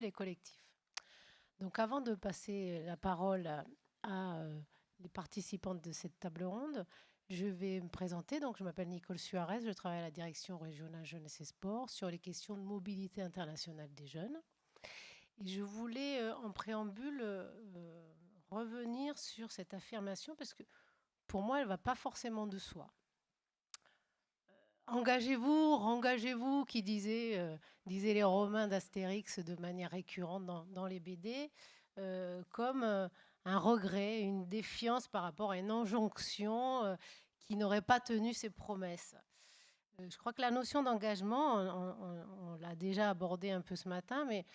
les collectifs. Donc avant de passer la parole à les participantes de cette table ronde, je vais me présenter. Donc, je m'appelle Nicole Suarez, je travaille à la direction régionale jeunesse et sport sur les questions de mobilité internationale des jeunes. Et je voulais, en préambule, revenir sur cette affirmation parce que pour moi, elle ne va pas forcément de soi. Engagez-vous, rengagez-vous, qui disaient les Romains d'Astérix de manière récurrente dans les BD, comme un regret, une défiance par rapport à une injonction qui n'aurait pas tenu ses promesses. Je crois que la notion d'engagement, on l'a déjà abordée un peu ce matin, mais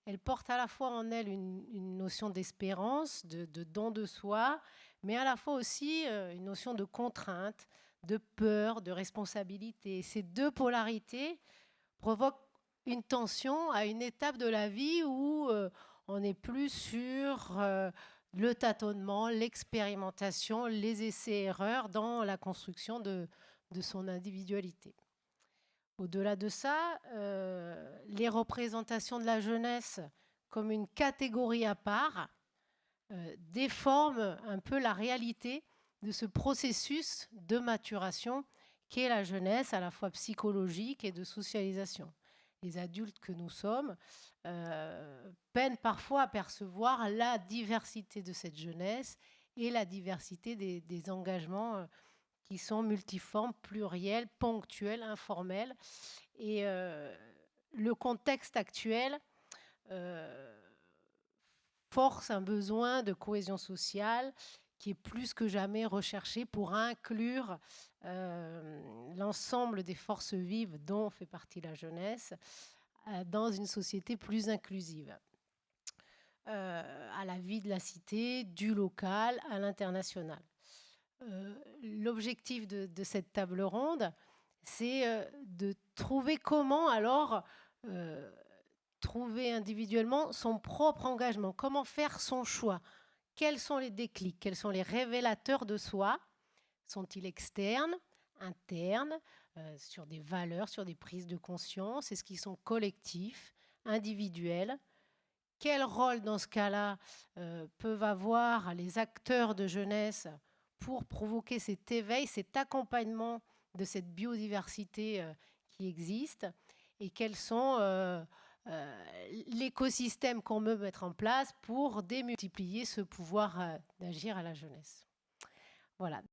elle porte à la fois en elle une notion d'espérance, de don de soi, mais à la fois aussi une notion de contrainte, de peur, de responsabilité. Ces deux polarités provoquent une tension à une étape de la vie où on n'est plus sur le tâtonnement, l'expérimentation, les essais-erreurs dans la construction de son individualité. Au-delà de ça, les représentations de la jeunesse comme une catégorie à part déforment un peu la réalité de ce processus de maturation qu'est la jeunesse, à la fois psychologique et de socialisation. Les adultes que nous sommes peinent parfois à percevoir la diversité de cette jeunesse et la diversité des engagements qui sont multiformes, pluriels, ponctuels, informels. Et le contexte actuel force un besoin de cohésion sociale qui est plus que jamais recherché pour inclure l'ensemble des forces vives dont fait partie la jeunesse dans une société plus inclusive. À la vie de la cité, du local à l'international. L'objectif de cette table ronde, c'est de trouver comment alors trouver individuellement son propre engagement, comment faire son choix, quels sont les déclics, quels sont les révélateurs de soi, sont-ils externes, internes, sur des valeurs, sur des prises de conscience, est-ce qu'ils sont collectifs, individuels, quel rôle dans ce cas-là peuvent avoir les acteurs de jeunesse pour provoquer cet éveil, cet accompagnement de cette biodiversité qui existe, et quels sont l'écosystème qu'on veut mettre en place pour démultiplier ce pouvoir d'agir à la jeunesse. Voilà.